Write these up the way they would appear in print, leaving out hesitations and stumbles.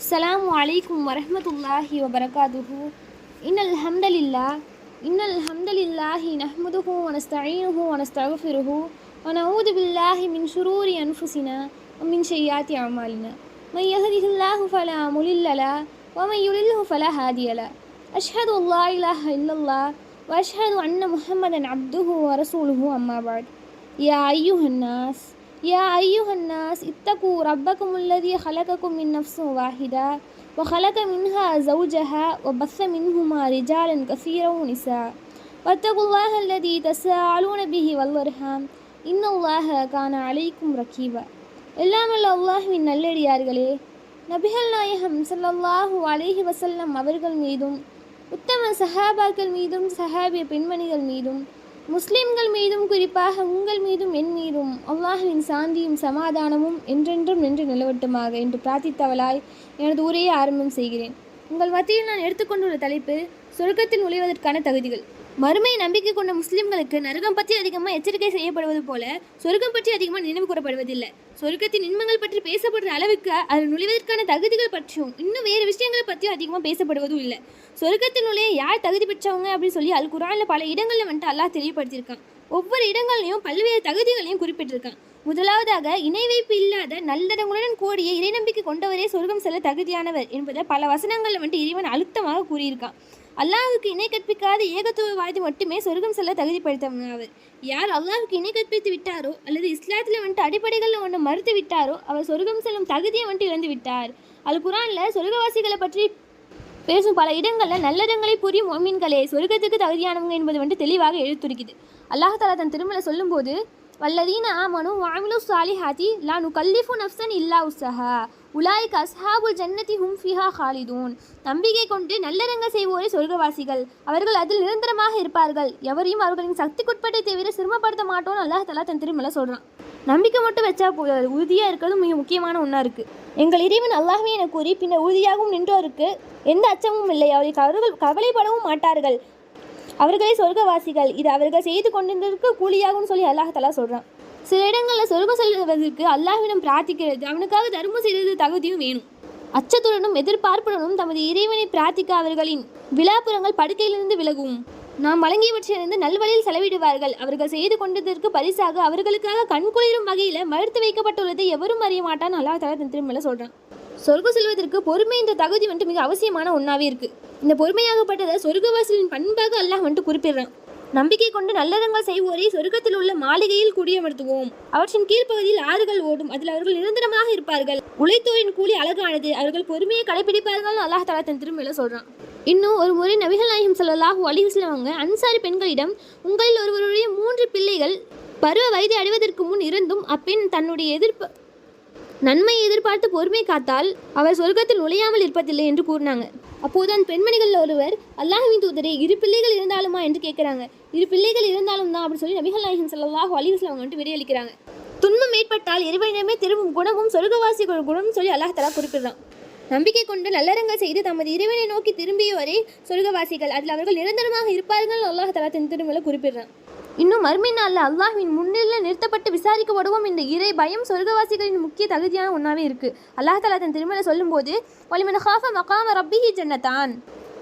السلام عليكم ورحمة الله وبركاته. إن الحمد لله نحمده ونستعينه ونستغفره ونعوذ بالله من شرور أنفسنا ومن سيئات أعمالنا. من يهده الله فلا مضل له ومن يضلل فلا هادي له. أشهد أن لا إله إلا الله وأشهد أن محمدا عبده ورسوله. أما بعد. يا أيها الناس اتقوا ربكم الذي خلقكم من نفس واحدة وخلق منها زوجها وبث منهما رجالا كثيرا ونساء واتقوا الله الذي تساءلون به والأرحام إن الله كان عليكم رقيبا. எல்லாமல்ல அல்லாஹ்வின் நல்லடியார்களே, நபிகள் நாயகம் ஸல்லல்லாஹு அலைஹி வஸல்லம் அவர்கள் மீதும் உத்தம சஹாபாக்கள் மீதும் சஹாபிய பெண்மணிகள் மீதும் முஸ்லிம்கள் மீதும் குறிப்பாக உங்கள் மீதும் என் மீதும் அல்லாஹ்வின் சாந்தியும் சமாதானமும் என்றென்றும் நின்று நிலவட்டுமாக என்று பிரார்த்தித்தவளாய் எனது உரையை ஆரம்பம் செய்கிறேன். உங்கள் மத்தியில் நான் எடுத்துக்கொண்டுள்ள தலைப்பு சொர்க்கத்தில் நுழைவதற்கான தகுதிகள். மறுமை நம்பிக்கை கொண்ட முஸ்லிம்களுக்கு நரகம் பற்றி அதிகமாக எச்சரிக்கை செய்யப்படுவது போல சொர்க்கம் பற்றி அதிகமாக நினைவு கூறப்படுவதில்லை. சொர்க்கத்தின் இன்பங்கள் பற்றி பேசப்படுற அளவுக்கு அதில் நுழைவதற்கான தகுதிகள் பற்றியும் இன்னும் வேறு விஷயங்களை பற்றியும் அதிகமாக பேசப்படுவதும் இல்லை. சொர்க்கத்தின் நுழைய யார் தகுதி பெற்றவங்க அப்படின்னு சொல்லி அல் குர்ஆனில் பல இடங்களில் வந்துட்டு அல்லாஹ் தெளிவுபடுத்தியிருக்கான். ஒவ்வொரு இடங்கள்லையும் பல்வேறு தகுதிகளையும் குறிப்பிட்டிருக்கான். முதலாவதாக, இணை வைப்பு இல்லாத நல்லடங்களுடன் கூடிய இறைநம்பிக்கை கொண்டவரே சொர்க்கம் செல்ல தகுதியானவர் என்பதை பல வசனங்களில் வந்துட்டு இறைவன் அழுத்தமாக கூறியிருக்கான். அல்லாஹுக்கு இணை கற்பிக்காத ஏகத்துவவாதி மட்டுமே சொர்க்கம் செல்ல தகுதிப்படுத்தவர். யார் அல்லாஹுக்கு இணை கற்பித்து விட்டாரோ அல்லது இஸ்லாத்தில் வந்துட்டு அடிப்படைகளில் ஒன்று மறுத்து விட்டாரோ அவர் சொர்க்கம் செல்லும் தகுதியை வந்துட்டு இழந்து விட்டார். அல் குர்ஆனில் சொர்க்கவாசிகளை பற்றி பேசும் பல இடங்களில் நல்லடங்களை புரியும் மொமீன்களே சொர்க்கத்துக்கு தகுதியானவங்க என்பது வந்துட்டு தெளிவாக எழுத்துரிக்குது. அல்லாஹ் தஆலா தன் திருமலை சொல்லும்போது, வல்லதீன ஆமனு வஅமிலு ஸாலிஹாத்தி லா நுகல்லிஃபு நஃப்ஸன் இல்லா உஸ்ஸஹா உலாயிக அஸ்ஹாபுல் ஜன்னதி ஹும் ஃபிஹா காலிதூன். நம்பிக்கை கொண்டு நல்லறங்க செய்வோரே சொர்க்கவாசிகள், அவர்கள் அதில் நிரந்தரமாக இருப்பார்கள், எவரையும் அவர்களின் சக்திக்குட்பட்டை தவிர சிரமப்படுத்த மாட்டோம்னு அல்லாஹ் தஆலா தன் திருமலை சொல்கிறான். நம்பிக்கை மட்டும் வச்சா உறுதியாக இருக்கிறது மிக முக்கியமான ஒன்றா இருக்குது. எங்கள் இறைவன் அல்லாஹ்வே என கூறி பின்னர் உறுதியாகவும் நின்றோருக்கு எந்த அச்சமும் இல்லை, அவர்கள் கவலைப்படவும் மாட்டார்கள், அவர்களே சொர்க்கவாசிகள், இது அவர்கள் செய்து கொண்டிருக்க கூலியாகும் சொல்லி அல்லாஹ் தஆலா சொல்கிறான். சில இடங்களில் சொர்க்கம் செல்வதற்கு அல்லாஹ்விடம் பிரார்த்திக்கிறது, அவனுக்காக தர்மம் செய்வது தகுதியும் வேணும். அச்சத்துடனும் எதிர்பார்ப்புடனும் தமது இறைவனை பிரார்த்திக்க அவர்களின் விழாப்புறங்கள் படுக்கையிலிருந்து விலகும். நாம் வழங்கியவற்றிலிருந்து நல்வழியில் செலவிடுவார்கள். அவர்கள் செய்து கொண்டதற்கு பரிசாக அவர்களுக்காக கண்குளிரும் வகையில் மறுத்து வைக்கப்பட்டுள்ளதை எவரும் அறிய மாட்டான் அல்லாஹ் தஆலா தன் திருமலை சொல்கிறான். சொர்க்கம் செல்வதற்கு பொறுமை என்ற தகுதி வந்துட்டு மிக அவசியமான ஒன்றாவே இருக்குது. இந்த பொறுமையாகப்பட்டதை சொர்க்கவாசிகளின் பண்பாக அல்லாஹ் வந்துட்டு குறிப்பிடுறான். நம்பிக்கை கொண்டு நல்லறங்கள் செய்வோரை சொர்க்கத்தில் உள்ள மாளிகையில் குடியமர்த்துவோம். அவற்றின் கீழ்ப்பகுதியில் ஆறுகள் ஓடும், அதில் அவர்கள் நிரந்தரமாக இருப்பார்கள். உழைத்தோரின் கூலி அழகானது, அவர்கள் பொறுமையை கடைபிடிப்பார்கள் அல்லாஹ் தஆலா தன் திருமலையில் சொல்கிறான். இன்னும் ஒரு முறை நபிகள் நாயகம் ஸல்லல்லாஹு அலைஹி வஸல்லம் அவங்க அன்சாரி பெண்களிடம், உங்களில் ஒருவருடைய 3 பிள்ளைகள் பருவ வயதை அடைவதற்கு முன் இருந்தும் அப்பெண் தன்னுடைய நன்மையை எதிர்பார்த்து பொறுமை காத்தால் அவர் சொர்க்கத்தில் நுழையாமல் இருப்பதில்லை என்று கூறினாங்க. அப்போது அந்த பெண்மணிகள் ஒருவர், அல்லாஹ்வின் தூதரே, 2 பிள்ளைகள் இருந்தாலுமா என்று கேட்குறாங்க. 2 பிள்ளைகள் இருந்தாலும் தான் அப்படின்னு சொல்லி நபிகள் நாயகம் ஸல்லல்லாஹு அலைஹி வஸல்லம் வந்துட்டு விடையளிக்கிறாங்க. துன்பம் ஏற்பட்டால் இறைவனிடமே திரும்பும் குணமும் சொர்க்கவாசிகள் குணம் சொல்லி அல்லாஹ் தஆலா குறிப்பிடுறான். நம்பிக்கை கொண்டு நல்லறங்கள் செய்து தமது இறைவனை நோக்கி திரும்பியவரே சொர்க்கவாசிகள், அதில் அவர்கள் நிரந்தரமாக இருப்பார்கள் அல்லாஹ் தஆலா தன் திருமலையில் குறிப்பிடுறான். இன்னும் மறுமை நாளில் அல்லாஹ்வின் முன்னிலையில் நிறுத்தப்பட்டு விசாரிக்கப்படுவோம். இந்த இறை பயம் சொர்க்கவாசிகளின் முக்கிய தகுதியான ஒன்றாவே இருக்குது. அல்லாஹ் தஆலா தன் திருமலை சொல்லும்போது, வலிமன் ஹாஃப மகாம ரப்பிஹி ஜன்னதான்,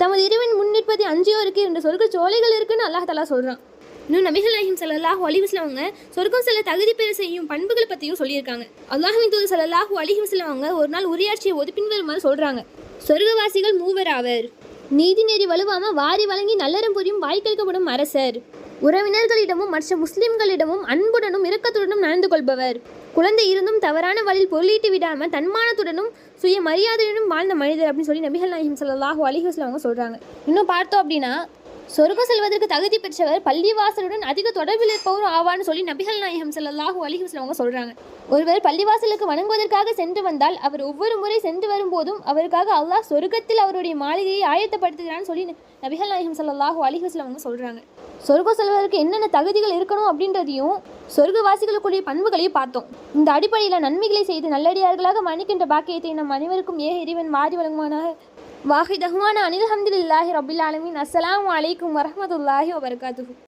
தமது இறைவன் முன்னிற்பதை அஞ்சியோருக்கு என்ற சொர்க்க சோலைகள் இருக்குன்னு அல்லாஹ் தஆலா சொல்கிறான். இன்னும் நபிகள் நாயகம் ஸல்லல்லாஹு அலைஹி வஸல்லம் அவங்க சொர்க்கம் செல்ல தகுதி பெற செய்யும் பண்புகளை பற்றியும் சொல்லியிருக்காங்க. அல்லாஹ்வின் தூதர் ஸல்லல்லாஹு அலைஹி வஸல்லம் அவங்க ஒரு நாள் உரையாற்றிய போது பின்வருமாறு சொல்கிறாங்க. சொர்க்கவாசிகள் 3 ஆவர். நீதி நெறி வலுவாமல் வாரி வழங்கி நல்லறம் புரியும் வாய்க்கேட்கப்படும் அரசர், உறவினர்களிடமும் மற்ற முஸ்லிம்களிடமும் அன்புடனும் இரக்கத்துடனும் நடந்து கொள்பவர், குழந்தை இருந்தும் தவறான வழியில் பொருளீட்டு விடாமல் தன்மானத்துடனும் சுய மரியாதையுடனும் வாழ்ந்த மனிதர் அப்படின்னு சொல்லி நபிகள் நாயகம் ஸல்லல்லாஹு அலைஹி வஸல்லம் அவங்க சொல்கிறாங்க. இன்னும் பார்த்தோம் அப்படின்னா, சொர்க்கம் செல்வதற்கு தகுதி பெற்றவர் பள்ளிவாசலுடன் அதிக தொடர்பில் இருப்பவரும் ஆவான்னு சொல்லி நபிகள் நாயகம் ஸல்லல்லாஹு அலைஹி வஸல்லம் அவங்க சொல்கிறாங்க. ஒருவர் பள்ளிவாசலுக்கு வணங்குவதற்காக சென்று வந்தால் அவர் ஒவ்வொரு முறை சென்று வரும்போதும் அவருக்காக அல்லாஹ் சொர்க்கத்தில் அவருடைய மாளிகையை ஆயத்தப்படுத்துகிறான்னு சொல்லி நபிகள் நாயகம் ஸல்லல்லாஹு அலைஹி வஸல்லம் அவங்க சொல்கிறாங்க. சொர்க்கம் செல்வதற்கு என்னென்ன தகுதிகள் இருக்கணும் அப்படின்றதையும் சொர்க்கவாசிகளுக்குரிய பண்புகளையும் பார்த்தோம். இந்த அடிப்படையில் நன்மைகளை செய்து நல்லடியார்களாக மன்னிக்கின்ற பாக்கியத்தை நம் அனைவருக்கும் இறைவன் மாறி வழங்குவானாக. வாஹிதஹ்வானா அனில் ஹம்துலில்லாஹி ரப்பில் ஆலமீன். அஸ்ஸலாமு அலைக்கும் வரஹ்மத்துல்லாஹி வபரகாத்துஹு.